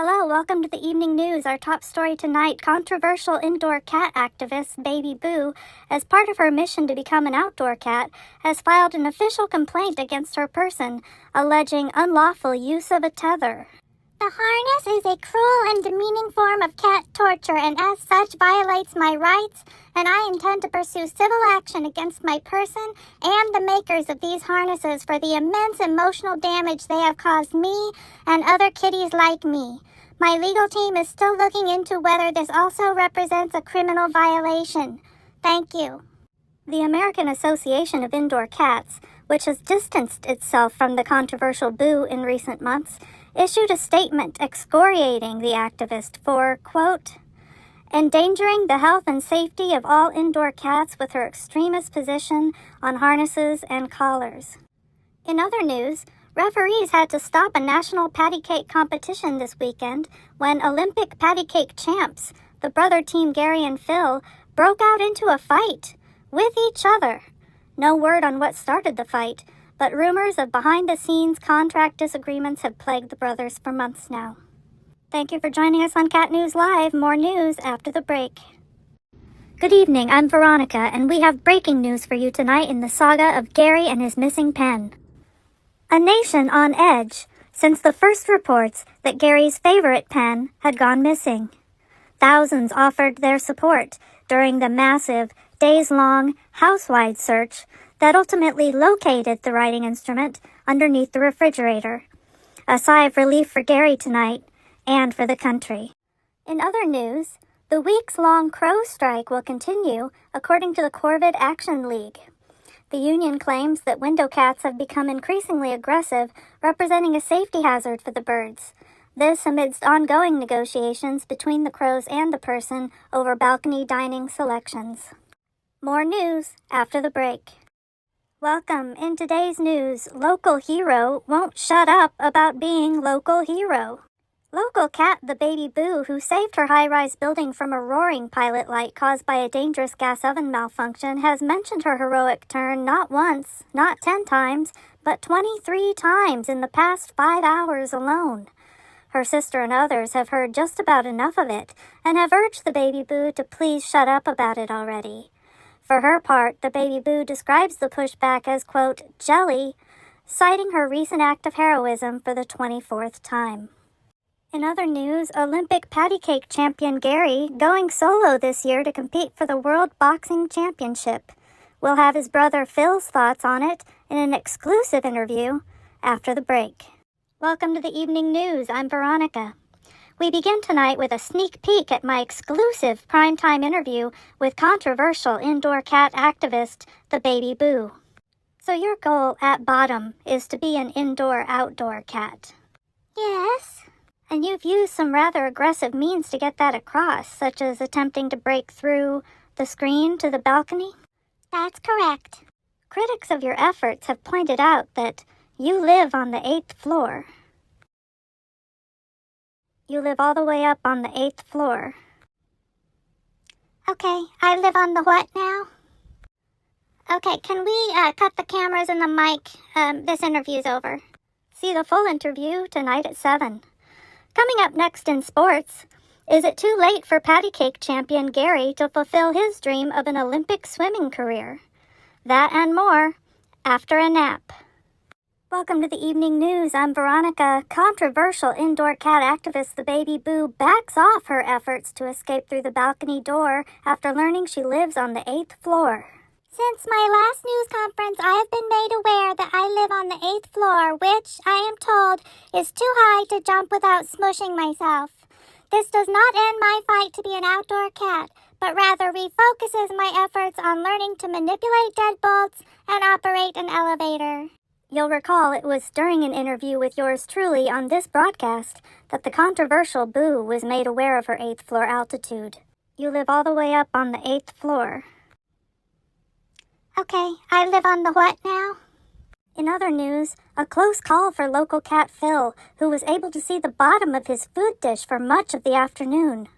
Hello, welcome to the evening news. Our top story tonight, controversial indoor cat activist Baby Boo, as part of her mission to become an outdoor cat, has filed an official complaint against her person, alleging unlawful use of a tether. The harness is a cruel and demeaning form of cat torture and as such violates my rights, and I intend to pursue civil action against my person and the makers of these harnesses for the immense emotional damage they have caused me and other kitties like me. My legal team is still looking into whether this also represents a criminal violation. Thank you. The American Association of Indoor Cats, which has distanced itself from the controversial Boo in recent months, issued a statement excoriating the activist for, quote, endangering the health and safety of all indoor cats with her extremist position on harnesses and collars. In other news, referees had to stop a national patty cake competition this weekend when Olympic patty cake champs, the brother team Gary and Phil, broke out into a fight with each other. No word on what started the fight, but rumors of behind-the-scenes contract disagreements have plagued the brothers for months now. Thank you for joining us on Cat News Live. More news after the break. Good evening, I'm Veronica, and we have breaking news for you tonight in the saga of Gary and his missing pen. A nation on edge since the first reports that Gary's favorite pen had gone missing. Thousands offered their support during the massive, days-long, house-wide search that ultimately located the writing instrument underneath the refrigerator. A sigh of relief for Gary tonight, and for the country. In other news, the weeks-long crow strike will continue, according to the Corvid Action League. The union claims that window cats have become increasingly aggressive, representing a safety hazard for the birds. This amidst ongoing negotiations between the crows and the person over balcony dining selections. More news after the break. Welcome. In today's news, local hero won't shut up about being local hero. Local cat the Baby Boo, who saved her high-rise building from a roaring pilot light caused by a dangerous gas oven malfunction, has mentioned her heroic turn not once, not 10 times, but 23 times in the past 5 hours alone. Her sister and others have heard just about enough of it and have urged the Baby Boo to please shut up about it already. For her part, the Baby Boo describes the pushback as, quote, jelly, citing her recent act of heroism for the 24th time. In other news, Olympic patty cake champion Gary going solo this year to compete for the World Boxing Championship. We'll have his brother Phil's thoughts on it in an exclusive interview after the break. Welcome to the evening news. I'm Veronica. We begin tonight with a sneak peek at my exclusive primetime interview with controversial indoor cat activist, the Baby Boo. So your goal at bottom is to be an indoor-outdoor cat. Yes. And you've used some rather aggressive means to get that across, such as attempting to break through the screen to the balcony? That's correct. Critics of your efforts have pointed out that you live on the 8th floor. You live all the way up on the 8th floor. Okay, I live on the what now? Okay, can we cut the cameras and the mic? This interview's over. See the full interview tonight at 7. Coming up next in sports, is it too late for patty cake champion Gary to fulfill his dream of an Olympic swimming career? That and more after a nap. Welcome to the evening news. I'm Veronica. Controversial indoor cat activist the Baby Boo backs off her efforts to escape through the balcony door after learning she lives on the 8th floor. Since my last news conference, I have been made aware that I live on the 8th floor, which, I am told, is too high to jump without smushing myself. This does not end my fight to be an outdoor cat, but rather refocuses my efforts on learning to manipulate deadbolts and operate an elevator. You'll recall it was during an interview with yours truly on this broadcast that the controversial Boo was made aware of her 8th floor altitude. You live all the way up on the 8th floor. Okay, I live on the what now? In other news, a close call for local cat Phil, who was able to see the bottom of his food dish for much of the afternoon.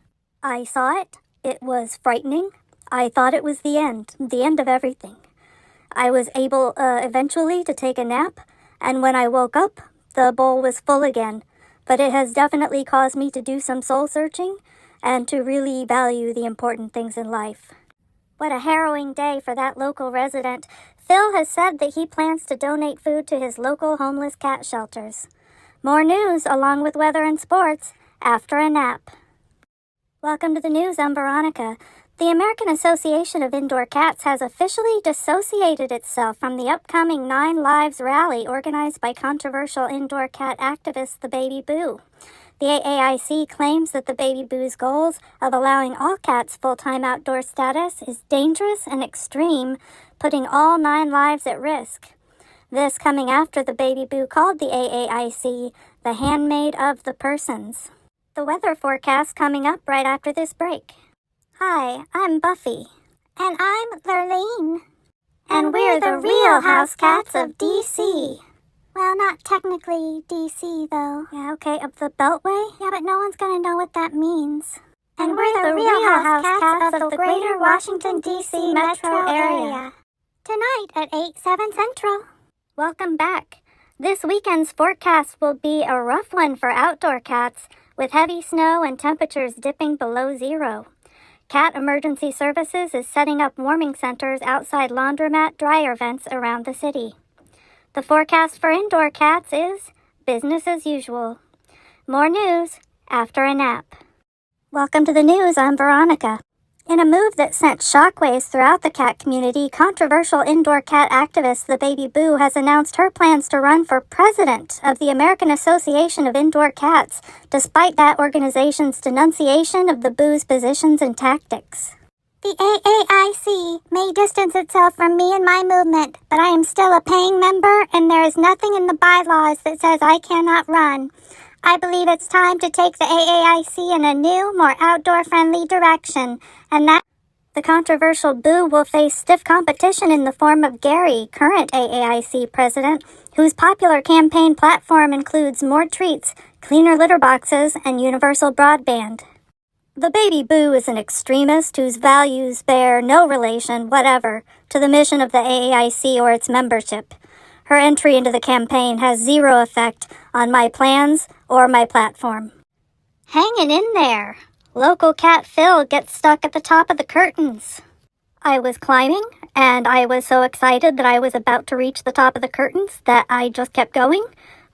I saw it. It was frightening. I thought it was the end of everything. I was able eventually to take a nap, and when I woke up, the bowl was full again, but it has definitely caused me to do some soul searching and to really value the important things in life. What a harrowing day for that local resident. Phil has said that he plans to donate food to his local homeless cat shelters. More news along with weather and sports after a nap. Welcome to the news, I'm Veronica. The American Association of Indoor Cats has officially dissociated itself from the upcoming 9 Lives rally organized by controversial indoor cat activist the Baby Boo. The AAIC claims that the Baby Boo's goals of allowing all cats full-time outdoor status is dangerous and extreme, putting all 9 lives at risk. This coming after the Baby Boo called the AAIC the handmaid of the persons. The weather forecast coming up right after this break. Hi, I'm Buffy. And I'm Lurleen. And we're the real house cats of DC. Well, not technically DC, though. Yeah, okay, of the Beltway? Yeah, but no one's gonna know what that means. And we're the real house cats of the greater Washington, D.C. metro area. Tonight at 8/7 Central. Welcome back. This weekend's forecast will be a rough one for outdoor cats, with heavy snow and temperatures dipping below zero. Cat Emergency Services is setting up warming centers outside laundromat dryer vents around the city. The forecast for indoor cats is business as usual. More news after a nap. Welcome to the news, I'm Veronica. In a move that sent shockwaves throughout the cat community, controversial indoor cat activist the Baby Boo has announced her plans to run for president of the American Association of Indoor Cats, despite that organization's denunciation of the Boo's positions and tactics. The AAIC may distance itself from me and my movement, but I am still a paying member, and there is nothing in the bylaws that says I cannot run. I believe it's time to take the AAIC in a new, more outdoor-friendly direction, and that the controversial Boo will face stiff competition in the form of Gary, current AAIC president, whose popular campaign platform includes more treats, cleaner litter boxes, and universal broadband. The Baby Boo is an extremist whose values bear no relation whatever to the mission of the AAIC or its membership. Her entry into the campaign has zero effect on my plans or my platform. Hanging in there. Local cat Phil gets stuck at the top of the curtains. I was climbing, and I was so excited that I was about to reach the top of the curtains that I just kept going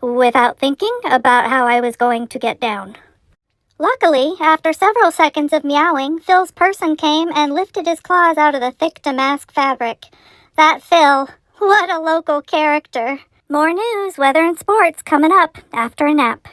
without thinking about how I was going to get down. Luckily, after several seconds of meowing, Phil's person came and lifted his claws out of the thick damask fabric. That Phil, what a local character. More news, weather, and sports coming up after a nap.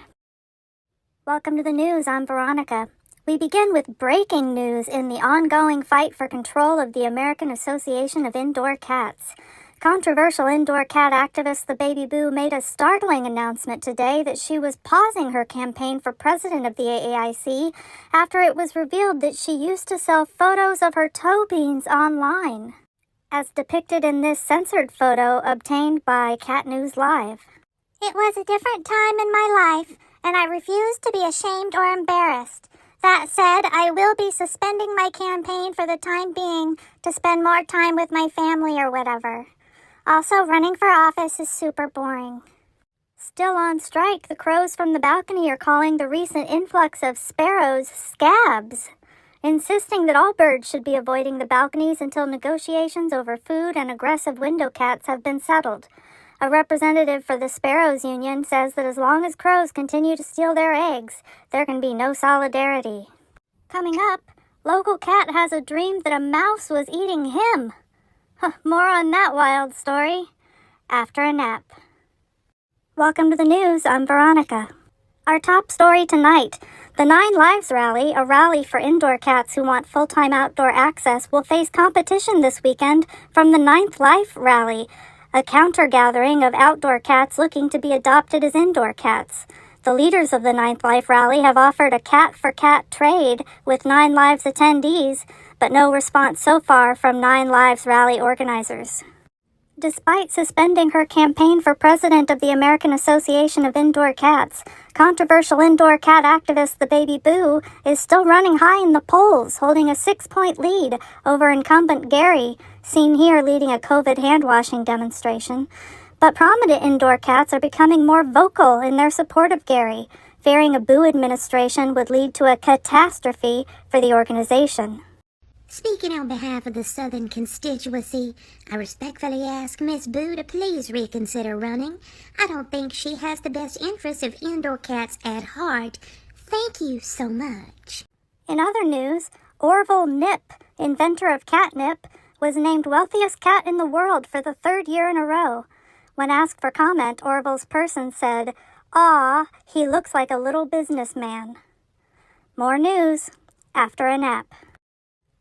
Welcome to the news, I'm Veronica. We begin with breaking news in the ongoing fight for control of the American Association of Indoor Cats. Controversial indoor cat activist the Baby Boo made a startling announcement today that she was pausing her campaign for president of the AAIC after it was revealed that she used to sell photos of her toe beans online, as depicted in this censored photo obtained by Cat News Live. It was a different time in my life, and I refuse to be ashamed or embarrassed. That said, I will be suspending my campaign for the time being to spend more time with my family or whatever. Also, running for office is super boring. Still on strike, the crows from the balcony are calling the recent influx of sparrows scabs, insisting that all birds should be avoiding the balconies until negotiations over food and aggressive window cats have been settled. A representative for the Sparrows Union says that as long as crows continue to steal their eggs, there can be no solidarity. Coming up, local cat has a dream that a mouse was eating him. More on that wild story after a nap. Welcome to the news, I'm Veronica. Our top story tonight, the 9 Lives Rally, a rally for indoor cats who want full-time outdoor access, will face competition this weekend from the 9th Life Rally, a counter-gathering of outdoor cats looking to be adopted as indoor cats. The leaders of the 9th Life Rally have offered a cat-for-cat trade with 9 Lives attendees, but no response so far from 9 Lives Rally organizers. Despite suspending her campaign for president of the American Association of Indoor Cats, controversial indoor cat activist the Baby Boo is still running high in the polls, holding a 6-point lead over incumbent Gary, seen here leading a COVID hand-washing demonstration. But prominent indoor cats are becoming more vocal in their support of Gary. fearing a Boo administration would lead to a catastrophe for the organization. Speaking on behalf of the Southern constituency, I respectfully ask Miss Boo to please reconsider running. I don't think she has the best interests of indoor cats at heart. Thank you so much. In other news, Orville Nip, inventor of catnip, was named wealthiest cat in the world for the 3rd year in a row. When asked for comment, Orville's person said, "Aw, he looks like a little businessman." More news after a nap.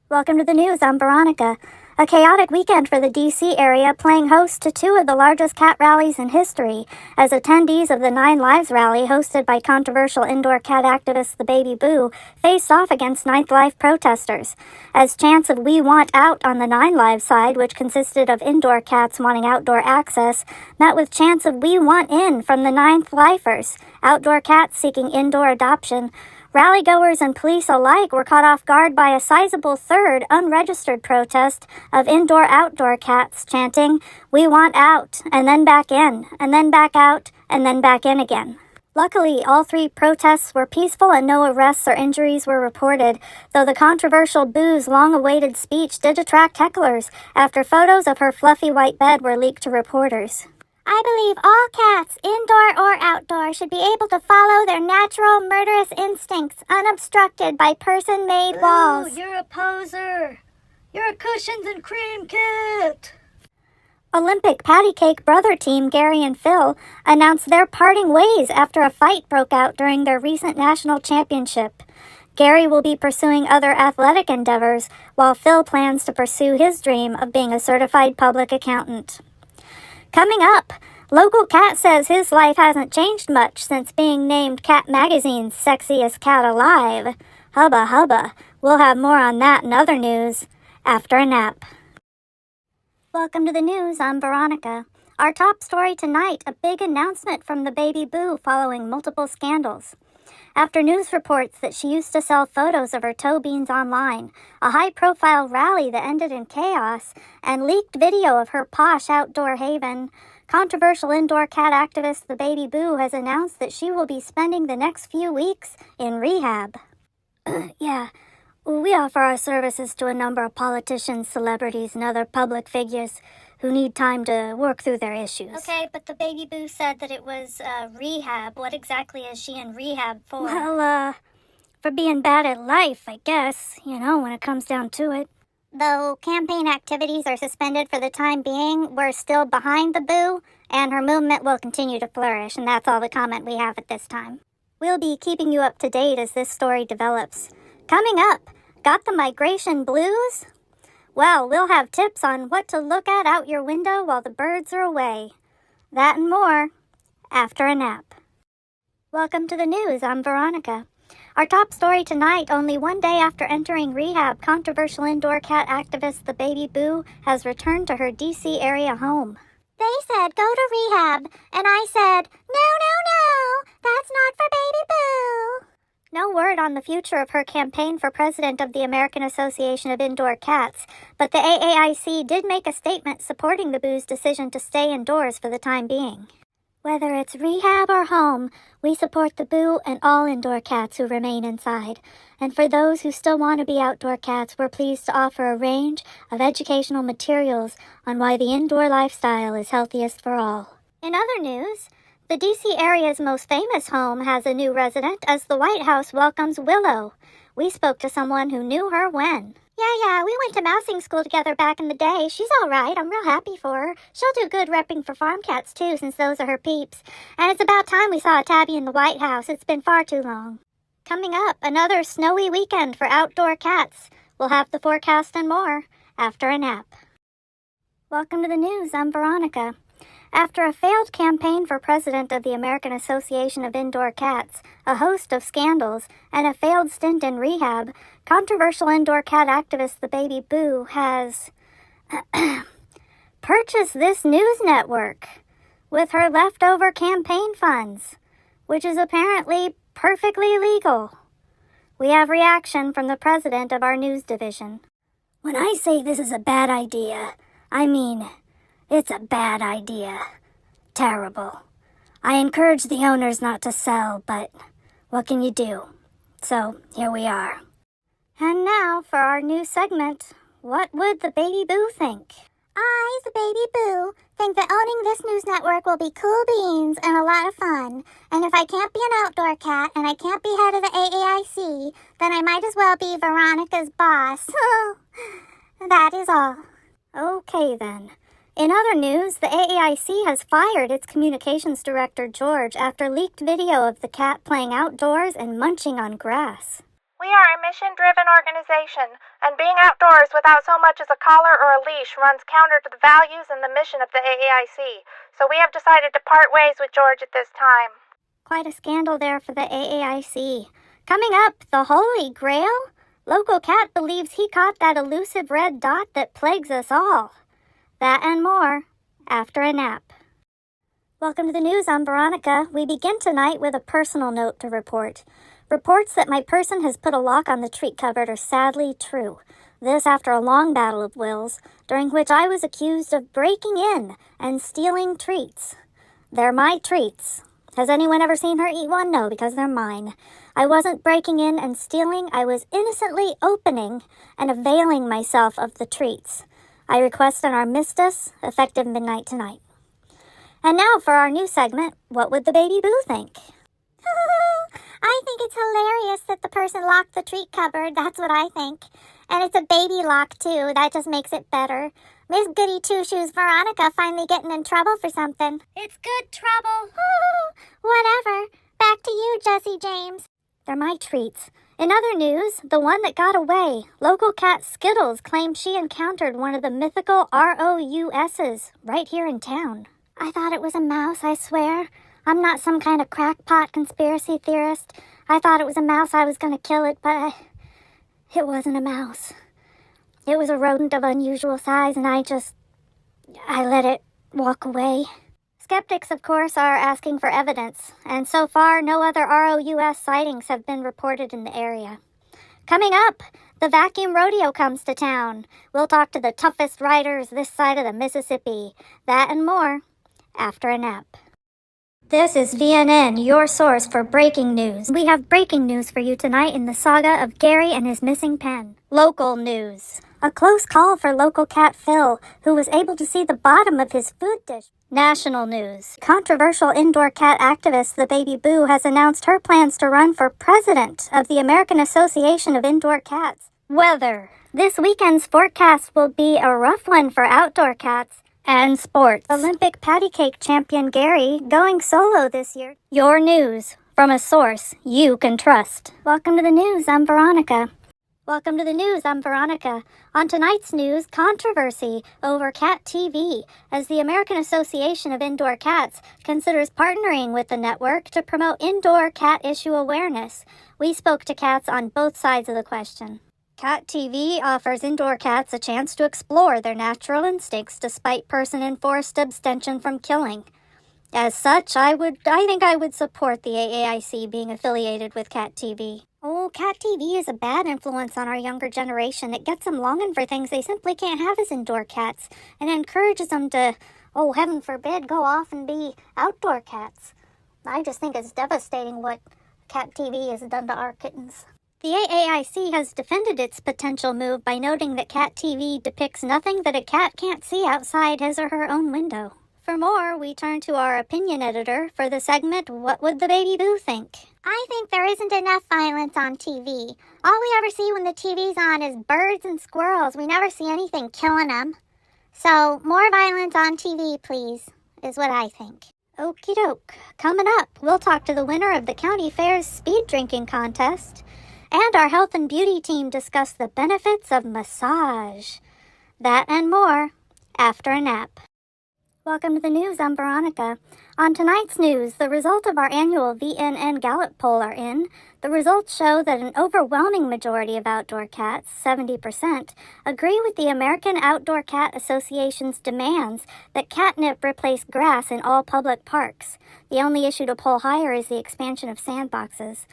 Welcome to the news. I'm Veronica. A chaotic weekend for the D.C. area, playing host to 2 of the largest cat rallies in history, as attendees of the 9 Lives rally, hosted by controversial indoor cat activist the Baby Boo, faced off against 9th Life protesters. As chants of "We Want Out" on the 9 Lives side, which consisted of indoor cats wanting outdoor access, met with chants of "We Want In" from the 9th Lifers, outdoor cats seeking indoor adoption. Rallygoers and police alike were caught off guard by a sizable 3rd unregistered protest of indoor-outdoor cats chanting, "We want out," and then back in, and then back out, and then back in again. Luckily, all 3 protests were peaceful and no arrests or injuries were reported, though the controversial Boo's long-awaited speech did attract hecklers after photos of her fluffy white bed were leaked to reporters. I believe all cats, indoor or outdoor, should be able to follow their natural murderous instincts unobstructed by person-made walls. Ooh, you're a poser. You're a cushions and cream cat. Olympic patty cake brother team Gary and Phil announced their parting ways after a fight broke out during their recent national championship. Gary will be pursuing other athletic endeavors, while Phil plans to pursue his dream of being a certified public accountant. Coming up, local cat says his life hasn't changed much since being named Cat Magazine's Sexiest Cat Alive. Hubba hubba. We'll have more on that and other news after a nap. Welcome to the news. I'm Veronica. Our top story tonight, a big announcement from the Baby Boo following multiple scandals. After news reports that she used to sell photos of her toe beans online, a high-profile rally that ended in chaos, and leaked video of her posh outdoor haven, controversial indoor cat activist the Baby Boo has announced that she will be spending the next few weeks in rehab. Yeah, we offer our services to a number of politicians, celebrities, and other public figures who need time to work through their issues. Okay, but the Baby Boo said that it was rehab. What exactly is she in rehab for? Well, for being bad at life, I guess, when it comes down to it. Though campaign activities are suspended for the time being, we're still behind the Boo, and her movement will continue to flourish, and that's all the comment we have at this time. We'll be keeping you up to date as this story develops. Coming up, got the migration blues? Well, we'll have tips on what to look at out your window while the birds are away. That and more after a nap. Welcome to the news. I'm Veronica. Our top story tonight, only one day after entering rehab, controversial indoor cat activist the Baby Boo has returned to her D.C. area home. They said go to rehab, and I said, no, that's not for Baby Boo. No word on the future of her campaign for president of the American Association of Indoor Cats, but the AAIC did make a statement supporting the Boo's decision to stay indoors for the time being. Whether it's rehab or home, we support the Boo and all indoor cats who remain inside. And for those who still want to be outdoor cats, we're pleased to offer a range of educational materials on why the indoor lifestyle is healthiest for all. In other news, the D.C. area's most famous home has a new resident as the White House welcomes Willow. We spoke to someone who knew her when. Yeah, we went to mousing school together back in the day. She's all right. I'm real happy for her. She'll do good repping for farm cats, too, since those are her peeps. And it's about time we saw a tabby in the White House. It's been far too long. Coming up, another snowy weekend for outdoor cats. We'll have the forecast and more after a nap. Welcome to the news. I'm Veronica. After a failed campaign for president of the American Association of Indoor Cats, a host of scandals, and a failed stint in rehab, controversial indoor cat activist the Baby Boo has purchased this news network with her leftover campaign funds, which is apparently perfectly legal. We have reaction from the president of our news division. When I say this is a bad idea, I mean it's a bad idea. Terrible. I encourage the owners not to sell, but what can you do? So, here we are. And now for our new segment, What Would the Baby Boo Think? I, the baby boo, think that owning this news network will be cool beans and a lot of fun. And if I can't be an outdoor cat and I can't be head of the AAIC, then I might as well be Veronica's boss. That is all. Okay then. In other news, the AAIC has fired its communications director George after leaked video of the cat playing outdoors and munching on grass. We are a mission-driven organization, and being outdoors without so much as a collar or a leash runs counter to the values and the mission of the AAIC, so we have decided to part ways with George at this time. Quite a scandal there for the AAIC. Coming up, the Holy Grail? Local cat believes he caught that elusive red dot that plagues us all. That and more, after a nap. Welcome to the news, I'm Veronica. We begin tonight with a personal note to report. Reports that my person has put a lock on the treat cupboard are sadly true. This after a long battle of wills, during which I was accused of breaking in and stealing treats. They're my treats. Has anyone ever seen her eat one? No, because they're mine. I wasn't breaking in and stealing. I was innocently opening and availing myself of the treats. I request an armistice, effective midnight tonight. And now for our new segment, What Would the Baby Boo Think? I think it's hilarious that the person locked the treat cupboard. That's what I think. And it's a baby lock, too. That just makes it better. Miss Goody Two-Shoes Veronica finally getting in trouble for something. It's good trouble. Whatever. Back to you, Jesse James. They're my treats. In other news, the one that got away, local cat Skittles claimed she encountered one of the mythical ROUS's right here in town. I thought it was a mouse, I swear. I'm not some kind of crackpot conspiracy theorist. I thought it was a mouse. I was going to kill it, but it wasn't a mouse. It was a rodent of unusual size, and I let it walk away. Skeptics, of course, are asking for evidence, and so far no other ROUS sightings have been reported in the area. Coming up, the vacuum rodeo comes to town. We'll talk to the toughest riders this side of the Mississippi. That and more, after a nap. This is VNN, your source for breaking news. We have breaking news for you tonight in the saga of Gary and his missing pen. Local news. A close call for local cat Phil, who was able to see the bottom of his food dish. National news. Controversial indoor cat activist The Baby Boo has announced her plans to run for president of the American Association of Indoor Cats. Weather. This weekend's forecast will be a rough one for outdoor cats. And sports. Olympic patty cake champion Gary going solo this year. Your news from a source you can trust. Welcome to the news, I'm Veronica. Welcome to the news, I'm Veronica. On tonight's news, controversy over Cat TV as the American Association of Indoor Cats considers partnering with the network to promote indoor cat issue awareness. We spoke to cats on both sides of the question. Cat TV offers indoor cats a chance to explore their natural instincts despite person-enforced abstention from killing. As such, I think I would support the AAIC being affiliated with Cat TV. Oh, Cat TV is a bad influence on our younger generation. It gets them longing for things they simply can't have as indoor cats, and encourages them to, oh, heaven forbid, go off and be outdoor cats. I just think it's devastating what Cat TV has done to our kittens. The AAIC has defended its potential move by noting that Cat TV depicts nothing that a cat can't see outside his or her own window. For more, we turn to our opinion editor for the segment, What Would the Baby Boo Think? I think there isn't enough violence on TV. All we ever see when the TV's on is birds and squirrels. We never see anything killing them. So, more violence on TV, please, is what I think. Okie doke. Coming up, we'll talk to the winner of the county fair's speed drinking contest. And our health and beauty team discuss the benefits of massage. That and more, after a nap. Welcome to the news, I'm Veronica. On tonight's news, the result of our annual VNN Gallup poll are in. The results show that an overwhelming majority of outdoor cats, 70%, agree with the American Outdoor Cat Association's demands that catnip replace grass in all public parks. The only issue to poll higher is the expansion of sandboxes.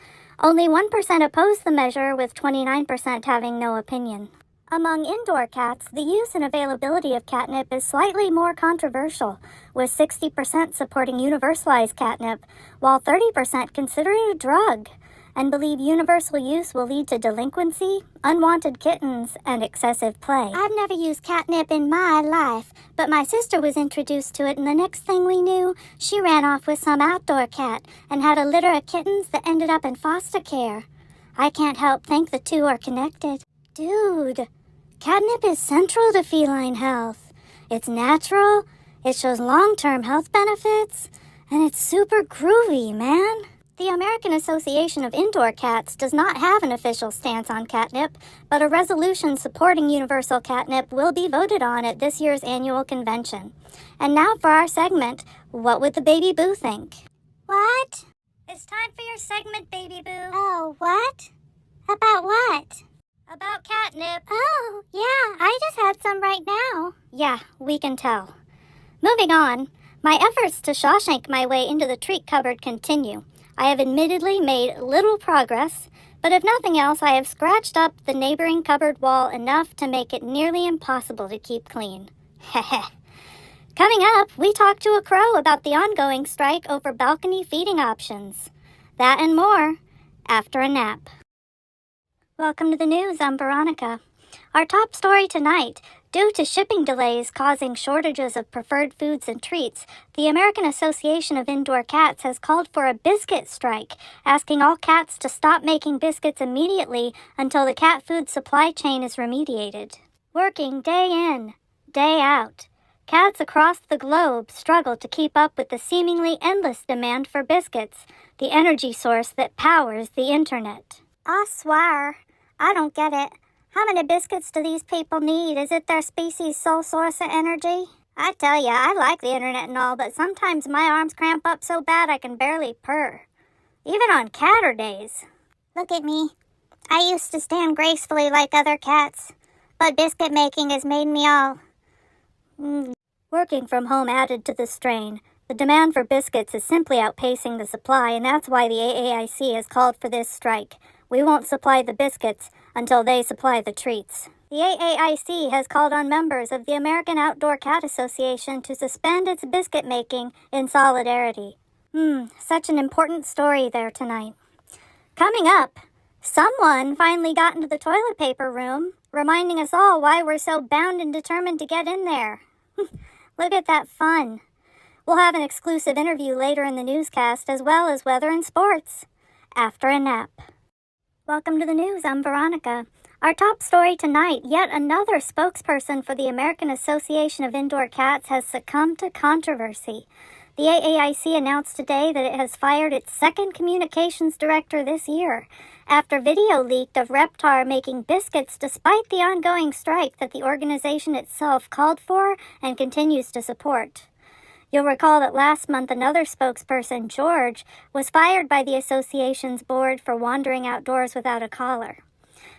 Only 1% oppose the measure, with 29% having no opinion. Among indoor cats, the use and availability of catnip is slightly more controversial, with 60% supporting universalized catnip, while 30% consider it a drug. and believe universal use will lead to delinquency, unwanted kittens, and excessive play. I've never used catnip in my life, but my sister was introduced to it, and the next thing we knew, she ran off with some outdoor cat and had a litter of kittens that ended up in foster care. I can't help think the two are connected. Dude, catnip is central to feline health. It's natural, it shows long-term health benefits, and it's super groovy, man. The American Association of Indoor Cats does not have an official stance on catnip, but a resolution supporting universal catnip will be voted on at this year's annual convention. And now for our segment, What Would the Baby Boo Think? What? It's time for your segment, Baby Boo. Oh, what? About what? About catnip. Oh, yeah, I just had some right now. Yeah, we can tell. Moving on, my efforts to Shawshank my way into the treat cupboard continue. I have admittedly made little progress, but if nothing else, I have scratched up the neighboring cupboard wall enough to make it nearly impossible to keep clean. Heh. Coming up, we talk to a crow about the ongoing strike over balcony feeding options. That and more after a nap. Welcome to the news. I'm Veronica. Our top story tonight. Due to shipping delays causing shortages of preferred foods and treats, the American Association of Indoor Cats has called for a biscuit strike, asking all cats to stop making biscuits immediately until the cat food supply chain is remediated. Working day in, day out, cats across the globe struggle to keep up with the seemingly endless demand for biscuits, the energy source that powers the internet. I swear, I don't get it. How many biscuits do these people need? Is it their species' sole source of energy? I tell ya, I like the internet and all, but sometimes my arms cramp up so bad I can barely purr. Even on catter days. Look at me. I used to stand gracefully like other cats, but biscuit making has made me all... Working from home added to the strain. The demand for biscuits is simply outpacing the supply, and that's why the AAIC has called for this strike. We won't supply the biscuits until they supply the treats. The AAIC has called on members of the American Outdoor Cat Association to suspend its biscuit making in solidarity. Such an important story there tonight. Coming up, someone finally got into the toilet paper room, reminding us all why we're so bound and determined to get in there. Look at that fun. We'll have an exclusive interview later in the newscast, as well as weather and sports after a nap. Welcome to the news. I'm Veronica. Our top story tonight, yet another spokesperson for the American Association of Indoor Cats has succumbed to controversy. The AAIC announced today that it has fired its second communications director this year, after video leaked of Reptar making biscuits despite the ongoing strike that the organization itself called for and continues to support. You'll recall that last month another spokesperson, George, was fired by the association's board for wandering outdoors without a collar.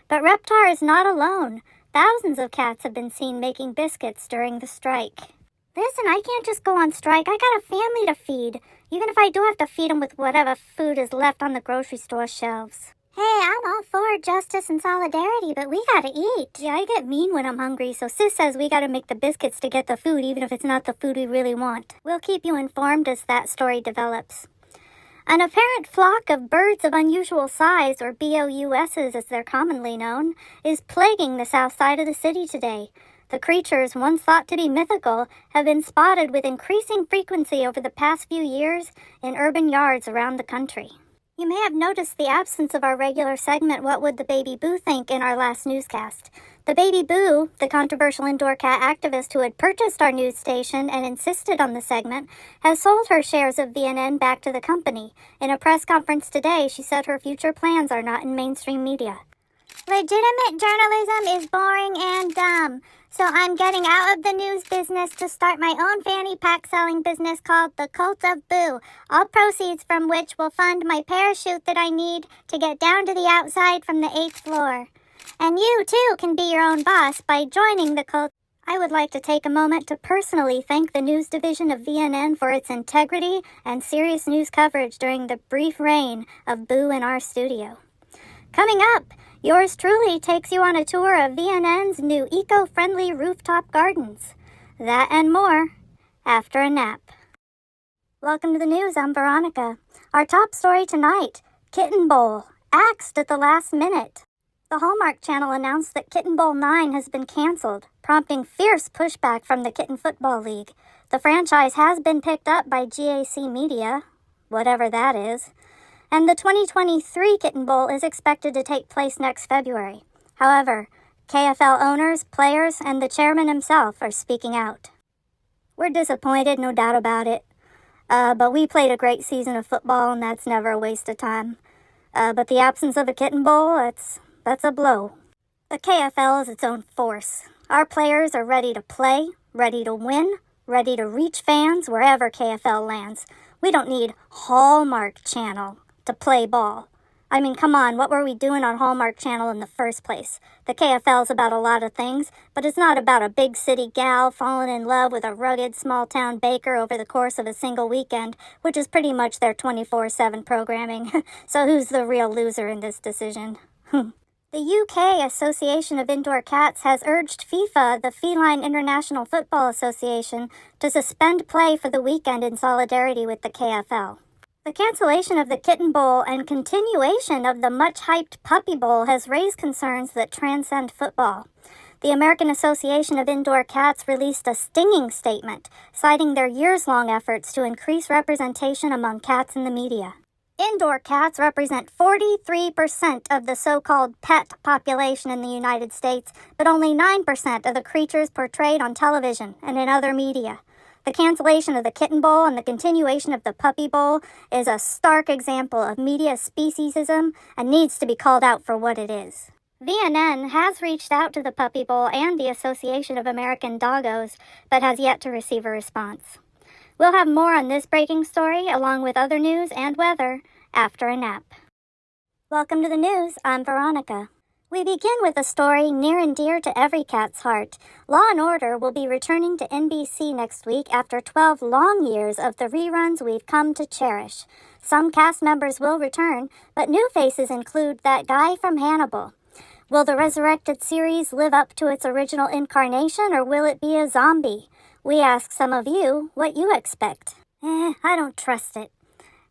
But Reptar is not alone. Thousands of cats have been seen making biscuits during the strike. Listen, I can't just go on strike. I got a family to feed, even if I do have to feed them with whatever food is left on the grocery store shelves. Hey, I'm all for justice and solidarity, but we gotta eat. Yeah, I get mean when I'm hungry, so Sis says we gotta make the biscuits to get the food, even if it's not the food we really want. We'll keep you informed as that story develops. An apparent flock of birds of unusual size, or BOUSs as they're commonly known, is plaguing the south side of the city today. The creatures, once thought to be mythical, have been spotted with increasing frequency over the past few years in urban yards around the country. You may have noticed the absence of our regular segment, What Would the Baby Boo Think, in our last newscast. The Baby Boo, the controversial indoor cat activist who had purchased our news station and insisted on the segment, has sold her shares of VNN back to the company. In a press conference today, she said her future plans are not in mainstream media. Legitimate journalism is boring and dumb, so I'm getting out of the news business to start my own fanny pack selling business called The Cult of Boo, all proceeds from which will fund my parachute that I need to get down to the outside from the 8th floor. And you, too, can be your own boss by joining the cult. I would like to take a moment to personally thank the news division of VNN for its integrity and serious news coverage during the brief reign of Boo in our studio. Coming up, yours truly takes you on a tour of VNN's new eco-friendly rooftop gardens. That and more after a nap. Welcome to the news. I'm Veronica. Our top story tonight, Kitten Bowl axed at the last minute. The Hallmark Channel announced that Kitten Bowl 9 has been canceled, prompting fierce pushback from the Kitten Football League. The franchise has been picked up by GAC Media, whatever that is, and the 2023 Kitten Bowl is expected to take place next February. However, KFL owners, players, and the chairman himself are speaking out. We're disappointed, no doubt about it, but we played a great season of football, and that's never a waste of time. But the absence of a Kitten Bowl, that's a blow. The KFL is its own force. Our players are ready to play, ready to win, ready to reach fans wherever KFL lands. We don't need Hallmark Channel to play ball. I mean, come on, what were we doing on Hallmark Channel in the first place? The KFL's about a lot of things, but it's not about a big city gal falling in love with a rugged small-town baker over the course of a single weekend, which is pretty much their 24/7 programming. So who's the real loser in this decision? The UK Association of Indoor Cats has urged FIFA, the Feline International Football Association, to suspend play for the weekend in solidarity with the KFL. The cancellation of the Kitten Bowl and continuation of the much-hyped Puppy Bowl has raised concerns that transcend football. The American Association of Indoor Cats released a stinging statement, citing their years-long efforts to increase representation among cats in the media. Indoor cats represent 43% of the so-called pet population in the United States, but only 9% of the creatures portrayed on television and in other media. The cancellation of the Kitten Bowl and the continuation of the Puppy Bowl is a stark example of media speciesism and needs to be called out for what it is. VNN has reached out to the Puppy Bowl and the Association of American Doggos, but has yet to receive a response. We'll have more on this breaking story, along with other news and weather, after a nap. Welcome to the news. I'm Veronica. We begin with a story near and dear to every cat's heart. Law & Order will be returning to NBC next week after 12 long years of the reruns we've come to cherish. Some cast members will return, but new faces include that guy from Hannibal. Will the resurrected series live up to its original incarnation, or will it be a zombie? We ask some of you what you expect. I don't trust it.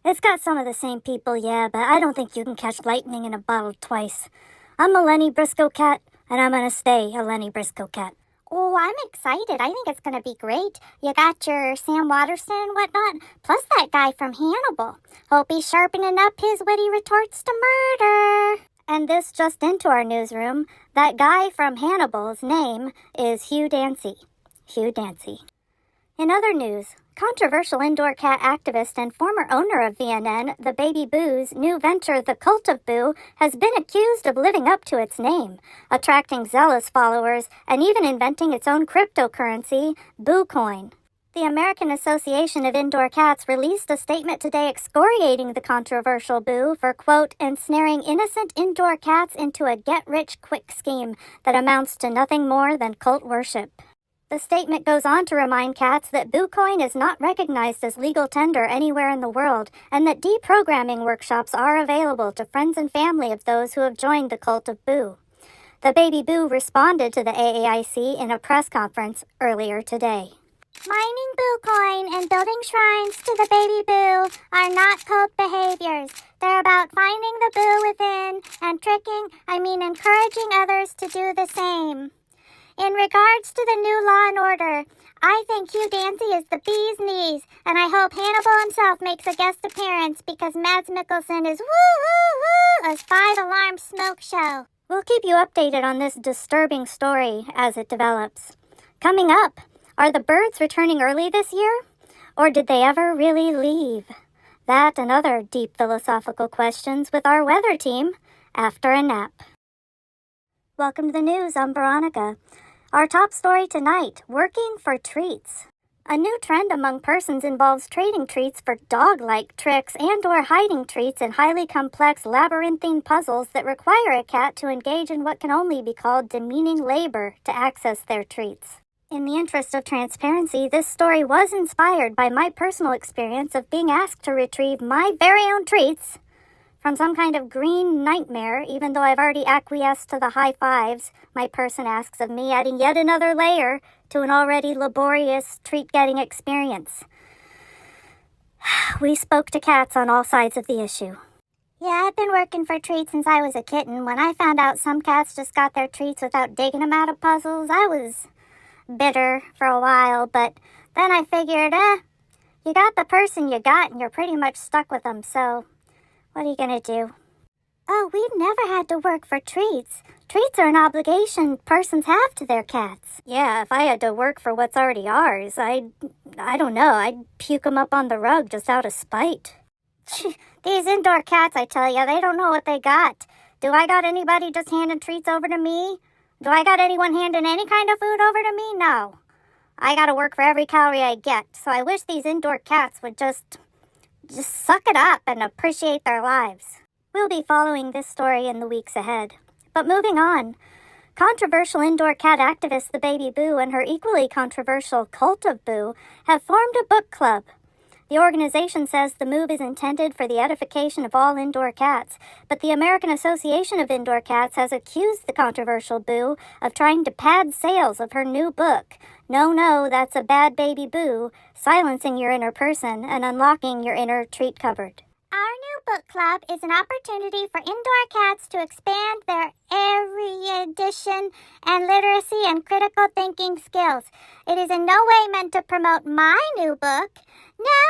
It's got some of the same people, yeah, but I don't think you can catch lightning in a bottle twice. I'm a Lenny Briscoe cat, and I'm gonna stay a Lenny Briscoe cat. Oh, I'm excited. I think it's going to be great. You got your Sam Waterston and whatnot, plus that guy from Hannibal. Hope he's sharpening up his witty retorts to murder. And this just into our newsroom, that guy from Hannibal's name is Hugh Dancy. Hugh Dancy. In other news, controversial indoor cat activist and former owner of VNN, the Baby Boo's new venture, The Cult of Boo, has been accused of living up to its name, attracting zealous followers, and even inventing its own cryptocurrency, Boo Coin. The American Association of Indoor Cats released a statement today excoriating the controversial Boo for, quote, ensnaring innocent indoor cats into a get-rich-quick scheme that amounts to nothing more than cult worship. The statement goes on to remind cats that BooCoin is not recognized as legal tender anywhere in the world, and that deprogramming workshops are available to friends and family of those who have joined the cult of Boo. The Baby Boo responded to the AAIC in a press conference earlier today. Mining BooCoin and building shrines to the Baby Boo are not cult behaviors. They're about finding the Boo within and encouraging others to do the same. In regards to the new Law and Order, I think Hugh Dancy is the bee's knees, and I hope Hannibal himself makes a guest appearance because Mads Mikkelsen is woo-hoo-hoo a 5-alarm smoke show. We'll keep you updated on this disturbing story as it develops. Coming up, are the birds returning early this year? Or did they ever really leave? That and other deep philosophical questions with our weather team after a nap. Welcome to the news. I'm Veronica. Our top story tonight, working for treats. A new trend among persons involves trading treats for dog-like tricks and/or hiding treats in highly complex labyrinthine puzzles that require a cat to engage in what can only be called demeaning labor to access their treats. In the interest of transparency, this story was inspired by my personal experience of being asked to retrieve my very own treats from some kind of green nightmare, even though I've already acquiesced to the high fives my person asks of me, adding yet another layer to an already laborious treat-getting experience. We spoke to cats on all sides of the issue. Yeah, I've been working for treats since I was a kitten. When I found out some cats just got their treats without digging them out of puzzles, I was bitter for a while, but then I figured, you got the person you got and you're pretty much stuck with them, so what are you gonna do? Oh, we've never had to work for treats. Treats are an obligation persons have to their cats. Yeah, if I had to work for what's already ours, I don't know, I'd puke them up on the rug just out of spite. These indoor cats, I tell ya, they don't know what they got. Do I got anybody just handing treats over to me? Do I got anyone handing any kind of food over to me? No. I gotta work for every calorie I get, so I wish these indoor cats would just suck it up and appreciate their lives. We'll be following this story in the weeks ahead. But moving on, controversial indoor cat activist the Baby Boo and her equally controversial Cult of Boo have formed a book club. The organization says the move is intended for the edification of all indoor cats, but the American Association of Indoor Cats has accused the controversial Boo of trying to pad sales of her new book, No, That's a Bad Baby Boo, Silencing Your Inner Person and Unlocking Your Inner Treat Cupboard. Our new book club is an opportunity for indoor cats to expand their erudition and literacy and critical thinking skills. It is in no way meant to promote my new book, No,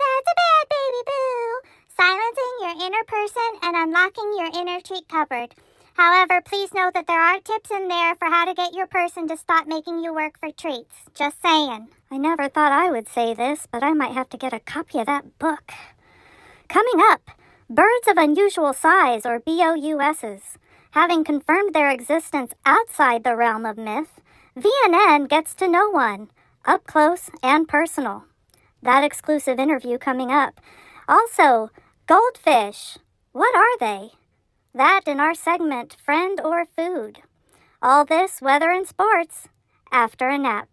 That's a Bad Baby Boo, Silencing Your Inner Person and Unlocking Your Inner Treat Cupboard. However, please note that there are tips in there for how to get your person to stop making you work for treats. Just saying. I never thought I would say this, but I might have to get a copy of that book. Coming up, birds of unusual size, or BOUSs. Having confirmed their existence outside the realm of myth, VNN gets to know one, up close and personal. That exclusive interview coming up. Also, goldfish. What are they? That in our segment, Friend or Food. All this, weather and sports, after a nap.